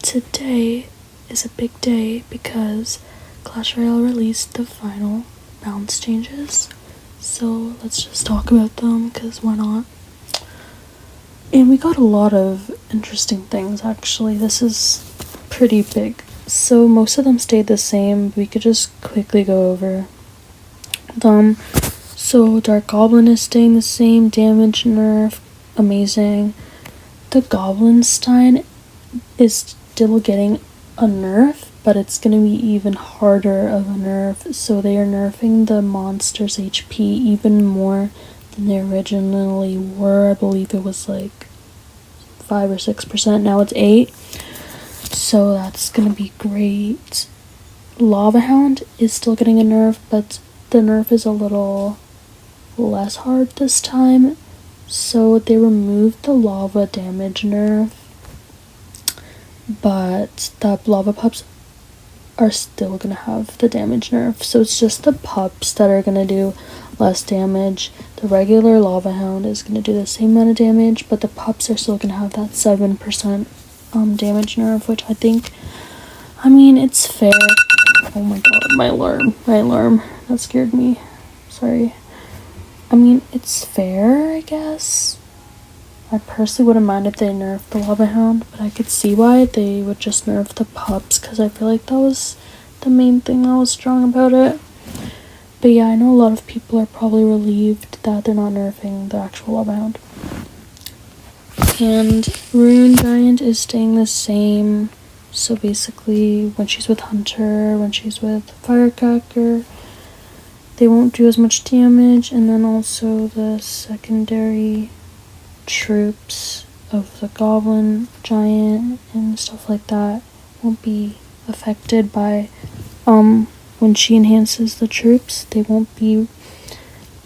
today is a big day because Clash Royale released the final balance changes. So let's just talk about them, because why not? And we got a lot of interesting things, actually. This is pretty big. So most of them stayed the same. We could just quickly go over them. So Dark Goblin is staying the same. Damage nerf, amazing. The Goblinstein is still getting a nerf, but it's gonna be even harder of a nerf. So they are nerfing the monster's HP even more than they originally were. I believe it was like 5 or 6%. Now it's 8. So that's gonna be great. Lava Hound is still getting a nerf, but the nerf is a little less hard this time. So they removed the lava damage nerf, but the lava pups are still gonna have the damage nerf. So it's just the pups that are gonna do less damage. The regular lava hound is gonna do the same amount of damage, but the pups are still gonna have that 7% damage nerf, which I think, I mean, it's fair. Oh my god, my alarm, that scared me. Sorry. I mean, it's fair, I guess. I personally wouldn't mind if they nerfed the lava hound, but I could see why they would just nerf the pups, because I feel like that was the main thing that was strong about it. But yeah, I know a lot of people are probably relieved that they're not nerfing the actual lava hound. And Rune Giant is staying the same. So basically, when she's with Hunter, when she's with Firecracker, they won't do as much damage. And then also the secondary troops of the Goblin Giant and stuff like that won't be affected by when she enhances the troops. They won't be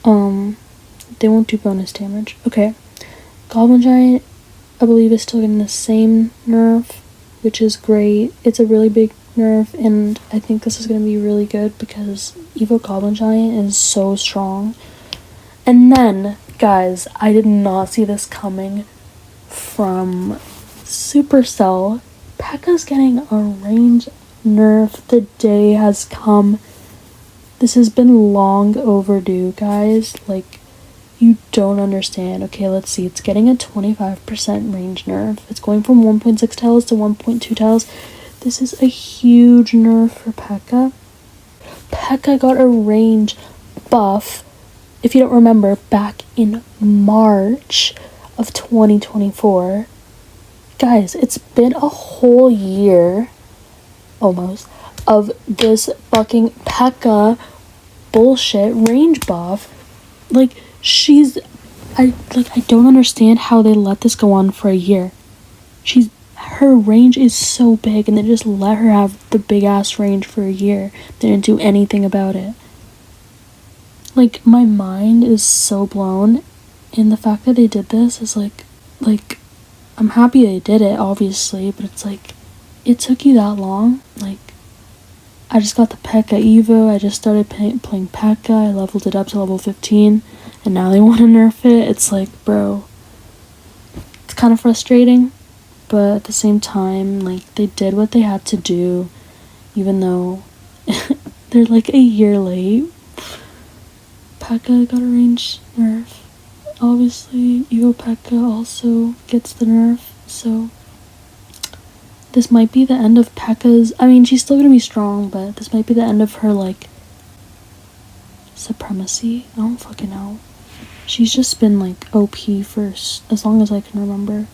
they won't do bonus damage. Okay, Goblin Giant, I believe, is still getting the same nerf, which is great. It's a really big nerf, and I think this is going to be really good because Evo Goblin Giant is so strong. And then, guys, I did not see this coming from Supercell. Pekka's getting a range nerf. The day has come. This has been long overdue, guys. Like, you don't understand. Okay, let's see. It's getting a 25% range nerf. It's going from 1.6 tiles to 1.2 tiles. This is a huge nerf for Pekka. Pekka got a range buff, if you don't remember, back in March of 2024. Guys, it's been a whole year, almost, of this fucking Pekka bullshit range buff. Like, I don't understand how they let this go on for a year. Her range is so big, and they just let her have the big ass range for a year. They didn't do anything about it. Like, my mind is so blown, and the fact that they did this is like, I'm happy they did it, obviously, but it's like, it took you that long? Like, I just got the Pekka Evo, I just started playing Pekka, I leveled it up to level 15, and now they want to nerf it. It's like, bro, it's kind of frustrating, but at the same time, like, they did what they had to do, even though they're like a year late. Pekka got a range nerf. Obviously, Evo Pekka also gets the nerf, so this might be the end of Pekka's. I mean, she's still gonna be strong, but this might be the end of her, like, supremacy. I don't fucking know. She's just been, like, OP for as long as I can remember.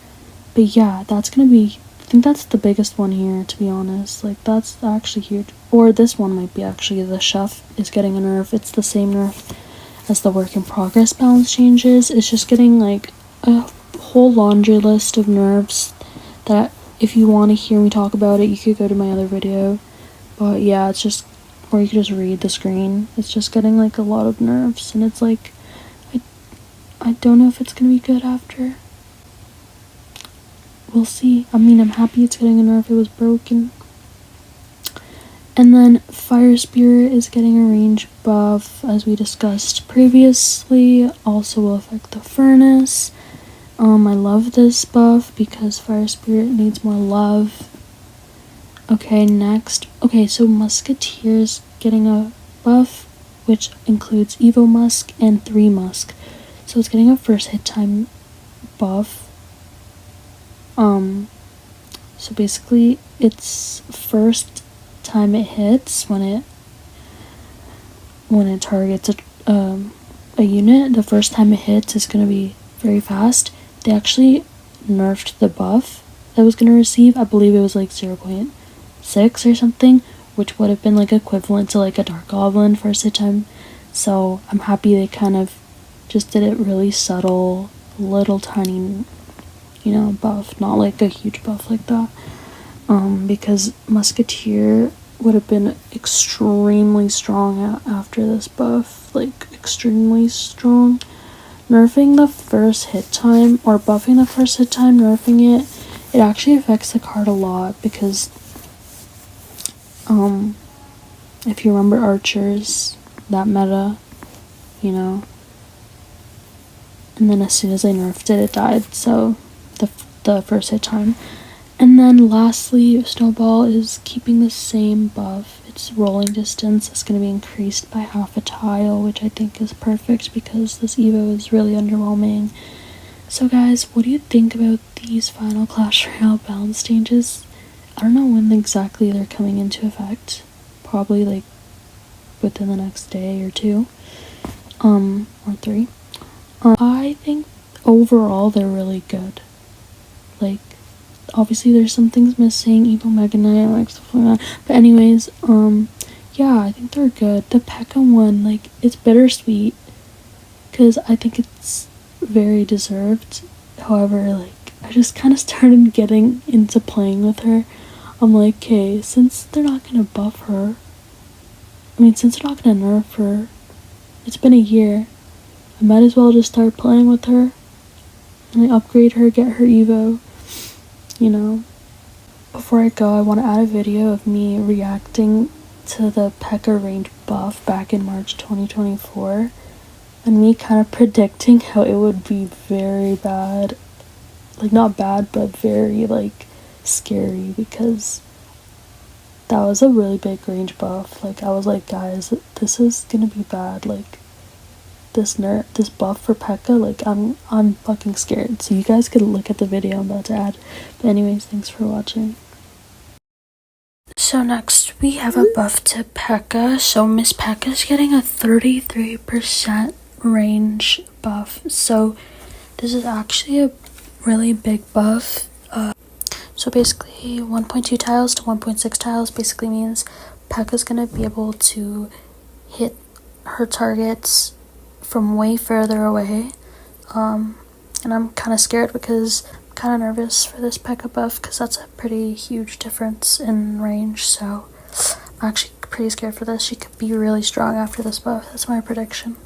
But yeah, that's gonna be, I think that's the biggest one here, to be honest. Like, that's actually huge. Or this one might be actually, the chef is getting a nerf. It's the same nerf as the work in progress balance changes. It's just getting, like, a whole laundry list of nerfs that, if you want to hear me talk about it, you could go to my other video. But yeah, it's just, or you could just read the screen. It's just getting, like, a lot of nerfs, and it's like, I don't know if it's gonna be good after. We'll see. I mean, I'm happy it's getting a nerf. It was broken. And then Fire Spirit is getting a range buff, as we discussed previously. Also will affect the furnace. I love this buff because Fire Spirit needs more love. Okay, next. Okay, so Musketeer's getting a buff, which includes Evo Musk and 3 Musk. So it's getting a first hit time buff. So basically it's first time it hits when it targets a unit, the first time it hits is going to be very fast. They actually nerfed the buff that was going to receive. I believe it was like 0.6 or something, which would have been like equivalent to like a Dark Goblin first hit time. So I'm happy they kind of just did it really subtle, little tiny, buff, not like a huge buff like that. Because Musketeer would have been extremely strong after this buff, like extremely strong. Nerfing the first hit time, or buffing the first hit time, nerfing it actually affects the card a lot, because if you remember Archers, that meta, and then as soon as they nerfed it, it died, so the first hit time. And then lastly, Snowball is keeping the same buff. Its rolling distance is going to be increased by half a tile, which I think is perfect because this Evo is really underwhelming. So guys, what do you think about these final Clash Royale balance changes? I don't know when exactly they're coming into effect. Probably like within the next day or two. Or 3. I think overall they're really good. Like, obviously there's some things missing, Evo Mega Knight, like stuff like that. But anyways, yeah, I think they're good. The PEKKA one, like, it's bittersweet, because I think it's very deserved. However, like, I just kind of started getting into playing with her. I'm like, okay, since they're not gonna buff her, since they're not gonna nerf her, it's been a year, I might as well just start playing with her, and I upgrade her, get her Evo, Before I go, I want to add a video of me reacting to the PEKKA range buff back in March 2024, and me kind of predicting how it would be very bad. Like, not bad, but very, like, scary, because that was a really big range buff. Like, I was like, guys, this is gonna be bad. Like, this buff for PEKKA, like, I'm fucking scared. So you guys could look at the video I'm about to add. But anyways, thanks for watching. So next we have a buff to PEKKA. So Miss PEKKA is getting a 33% range buff. So this is actually a really big buff. So basically 1.2 tiles to 1.6 tiles basically means PEKKA's gonna be able to hit her targets from way further away. And I'm kind of scared because I'm kind of nervous for this PEKKA buff, because that's a pretty huge difference in range. So I'm actually pretty scared for this. She could be really strong after this buff. That's my prediction.